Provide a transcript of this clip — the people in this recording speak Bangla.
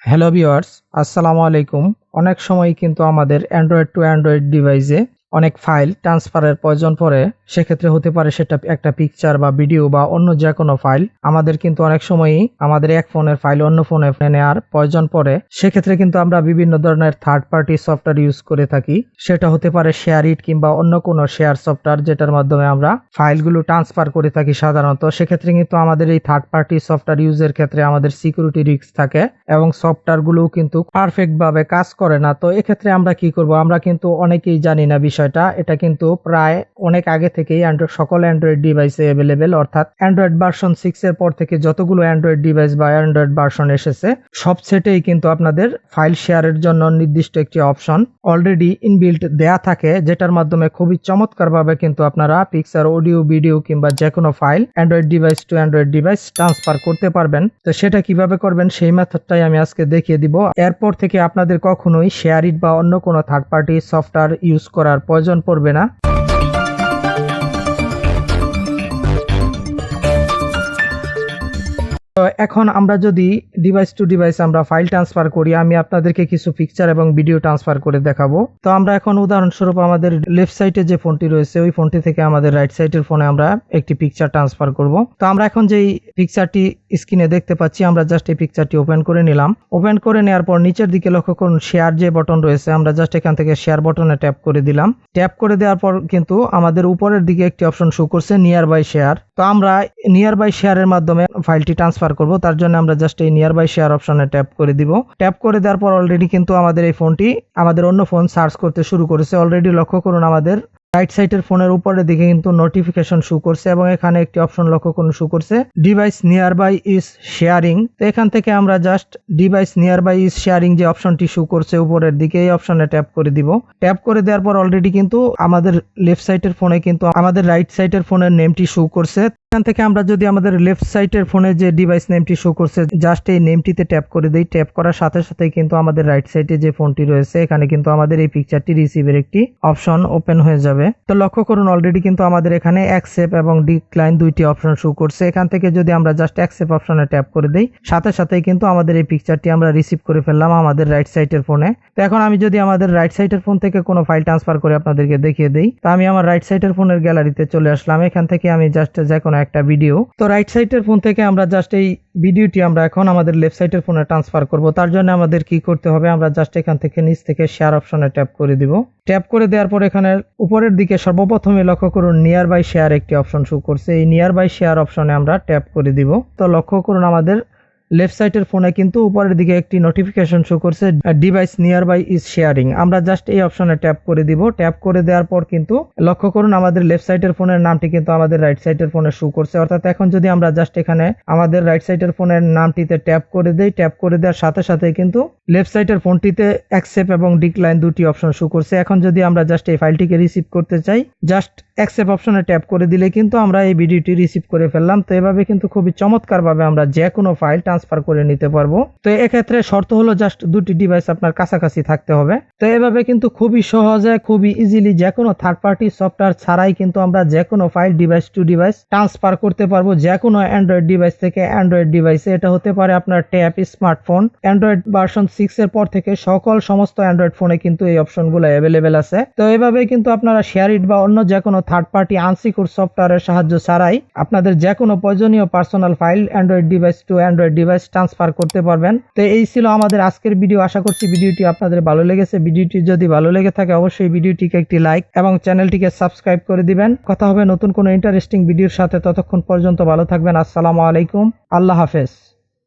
হ্যালো ভিউয়ার্স, আসসালামু আলাইকুম। অনেক সময় কিন্তু আমাদের অ্যান্ড্রয়েড টু অ্যান্ড্রয়েড ডিভাইসে অনেক ফাইল ট্রান্সফারের প্রয়োজন পড়ে। সেক্ষেত্রে হতে পারে সেটা একটা পিকচার বা ভিডিও বা অন্য যে কোনো ফাইল। আমাদের কিন্তু অনেক সময়ই আমাদের এক ফোনের ফাইল অন্য ফোনে নেওয়ার প্রয়োজন পড়ে। সেক্ষেত্রে কিন্তু আমরা বিভিন্ন ধরনের থার্ড পার্টি সফটওয়্যার ইউজ করে থাকি। সেটা হতে পারে শেয়ার ইট কিংবা অন্য কোনো শেয়ার সফটওয়্যার, যেটার মাধ্যমে আমরা ফাইলগুলো ট্রান্সফার করে থাকি সাধারণত। সেক্ষেত্রে কিন্তু আমাদের এই থার্ড পার্টি সফটওয়্যার ইউজের ক্ষেত্রে আমাদের সিকিউরিটি রিস্ক থাকে এবং সফটওয়্যারগুলোও কিন্তু পারফেক্টভাবে কাজ করে না। তো এক্ষেত্রে আমরা কি করব? আমরা কিন্তু অনেকেই জানি না বিষয়টা। এটা কিন্তু প্রায় অনেক আগে থেকেই সকল অ্যান্ড্রয়েড ডিভাইসে অ্যাভেলেবেল, অর্থাৎ অ্যান্ড্রয়েড ভার্সন 6 এর পর থেকে যতগুলো অ্যান্ড্রয়েড ডিভাইস বা অ্যান্ড্রয়েড ভার্সন এসেছে সব সেটেই কিন্তু আপনাদের ফাইল শেয়ারের জন্য নির্দিষ্ট একটি অপশন অলরেডি ইনবিল্ট দেয়া থাকে, যেটার মাধ্যমে খুবই চমৎকারভাবে কিন্তু আপনারা পিকচার, অডিও, ভিডিও কিংবা যে কোনো file Android device to Android device transfer করতে পারবেন। তো সেটা কিভাবে করবেন সেই মেথডটাই আমি আজকে দেখিয়ে দিব। এরপর থেকে আপনাদের কখনোই শেয়ার ইট বা অন্য কোনো থার্ড পার্টি সফটওয়্যার ইউজ করার প্রয়োজন পড়বে না। তো এখন আমরা যদি ডিভাইস টু ডিভাইস আমরা ফাইল ট্রান্সফার করি, আমি আপনাদেরকে কিছু পিকচার এবং ভিডিও ট্রান্সফার করে দেখাবো। তো আমরা এখন উদাহরণস্বরূপ আমাদের লেফট সাইডে যে ফোনটি রয়েছে ওই ফোনটি থেকে আমাদের রাইট সাইডের ফোনে আমরা একটি পিকচার ট্রান্সফার করব। তো আমরা এখন যেই পিকচারটি স্ক্রিনে দেখতে পাচ্ছি, আমরা জাস্ট এই পিকচারটি ওপেন করে নিলাম। ওপেন করে নেওয়ার পর নিচের দিকে লক্ষ্য করুন শেয়ার যে বাটন রয়েছে, আমরা জাস্ট এখান থেকে শেয়ার বাটনে ট্যাপ করে দিলাম। ট্যাপ করে দেওয়ার পর কিন্তু আমাদের উপরের দিকে একটি অপশন শো করছে নিয়ার বাই শেয়ার। তো আমরা নিয়ার বাই শেয়ারের মাধ্যমে ফাইলটি ট্রান্সফার করব। তার জন্য আমরা জাস্ট এই নিয়ার বাই শেয়ার অপশনে ট্যাপ করে দিব। ট্যাপ করে দেওয়ার পর অলরেডি কিন্তু আমাদের এই ফোনটি আমাদের অন্য ফোন সার্চ করতে শুরু করেছে। অলরেডি লক্ষ্য করুন আমাদের রাইট সাইডের ফোনের উপরের দিকে কিন্তু নোটিফিকেশন শো করছে এবং এখানে একটি অপশন লক্ষ্য করুন শো করছে device near by is sharing. তো এখান থেকে আমরা just device near by is sharing যে অপশনটি শো করছে উপরের দিকে, এই অপশনে ট্যাপ করে দিব। ট্যাপ করে দেওয়ার পর অলরেডি কিন্তু আমাদের লেফট সাইডের ফোনে কিন্তু আমাদের রাইট সাইডের ফোনের নেমটি শো করছে। এখান থেকে আমরা যদি আমাদের লেফট সাইডের ফোনে যে ডিভাইস নেমটি শো করছে জাস্ট এই নেমটিতে ট্যাপ করে দেই। ট্যাপ করার সাথে সাথে কিন্তু আমাদের রাইট সাইডে যে ফোনটি রয়েছে এখানে কিন্তু আমাদের এই পিকচারটি রিসিভের একটি অপশন ওপেন হয়ে যাবে। তো লক্ষ্য করুন অলরেডি কিন্তু আমাদের এখানে অ্যাকসেপ্ট এবং ডিক্লাইন দুইটি অপশন শো করছে। এখান থেকে যদি আমরা জাস্ট অ্যাকসেপ্ট অপশনে ট্যাপ করে দেই সাথে সাথেই কিন্তু আমাদের এই পিকচারটি আমরা রিসিভ করে ফেললাম আমাদের রাইট সাইডের ফোনে। তো এখন আমি যদি আমাদের রাইট সাইডের ফোন থেকে কোনো ফাইল ট্রান্সফার করে আপনাদেরকে দেখিয়ে দেই। তো আমি আমার রাইট সাইডের ফোনের গ্যালারিতে চলে আসলাম। এখান থেকে আমি জাস্ট যে কোনো একটা ভিডিও, তো রাইট সাইডের ফোন থেকে আমরা জাস্ট এই ভিডিওটি আমরা এখন আমাদের লেফট সাইডের ফোনে ট্রান্সফার করব। তার জন্য আমাদের কি করতে হবে? আমরা জাস্ট এখান থেকে নিচ থেকে শেয়ার অপশনে ট্যাপ করে দিব। ট্যাপ করে দেওয়ার পর এখানে উপরের দিকে সর্বপ্রথমে লক্ষ্য করুন নিয়ার বাই শেয়ার একটি অপশন শো করছে। এই নিয়ার বাই শেয়ার অপশনে আমরা ট্যাপ করে দিব। তো লক্ষ্য করুন আমাদের লেফট সাইডের ফোনে কিন্তু উপরের দিকে একটি নোটিফিকেশন শো করছে device near by is sharing. আমরা জাস্ট এই অপশনে ট্যাপ করে দিব। ট্যাপ করে দেওয়ার পর কিন্তু লক্ষ্য করুন আমাদের লেফট সাইডের ফোনের নামটি কিন্তু আমাদের রাইট সাইডের ফোনে শো করছে। অর্থাৎ এখন যদি আমরা জাস্ট এখানে আমাদের রাইট সাইডের ফোনের নামটিতে ট্যাপ করে দেই, ট্যাপ করে দেওয়ার সাথে সাথে কিন্তু লেফট সাইডের ফোনটিতে অ্যাকসেপ্ট এবং ডিক্লাইন দুটি অপশন শো করছে। এখন যদি আমরা জাস্ট এই ফাইলটিকে রিসিভ করতে চাই জাস্ট অ্যাকসেপ্ট অপশনে ট্যাপ করে দিলে কিন্তু আমরা এই ভিডিওটি রিসিভ করে ফেললাম। তো এভাবে কিন্তু খুবই চমৎকারভাবে আমরা যে কোনো ফাইল ট্রান্সফার করে নিতে পারবো। তো এক্ষেত্রে শর্ত হলো জাস্ট দুটি ডিভাইস আপনার কাছাকাছি থাকতে হবে। তো এভাবে কিন্তু খুবই সহজে খুবই ইজিলি যে কোনো থার্ড পার্টি সফটওয়্যার ছাড়াই কিন্তু আমরা যে কোনো file device to device transfer করতে পারবো যে কোনো অ্যান্ড্রয়েড ডিভাইস থেকে অ্যান্ড্রয়েড ডিভাইসে। এটা হতে পারে আপনার ট্যাব, স্মার্টফোন। অ্যান্ড্রয়েড ভার্সন 6 এর পর থেকে সমস্ত অ্যান্ড্রয়েড ফোনে কিন্তু এই অপশনগুলো অ্যাভেলেবেল আছে। তো এভাবে কিন্তু আপনারা শেয়ার ইট বা অন্য যে কোনো থার্ড পার্টি আনসিকিউর সফটওয়্যারের সাহায্য ছাড়াই আপনাদের যে কোনো প্রয়োজনীয় personal file Android device to Android device transfer করতে পারবেন। তো এই ছিল আমাদের আজকের ভিডিও। আশা করছি ভিডিওটি আপনাদের ভালো লেগেছে। ভিডিওটি যদি ভালো লেগে থাকে অবশ্যই ভিডিওটিকে একটি লাইক এবং চ্যানেলটিকে সাবস্ক্রাইব করে দিবেন। কথা হবে নতুন কোনো ইন্টারেস্টিং ভিডিওর সাথে। ততক্ষণ পর্যন্ত ভালো থাকবেন। আসসালামু আলাইকুম। আল্লাহ হাফেজ।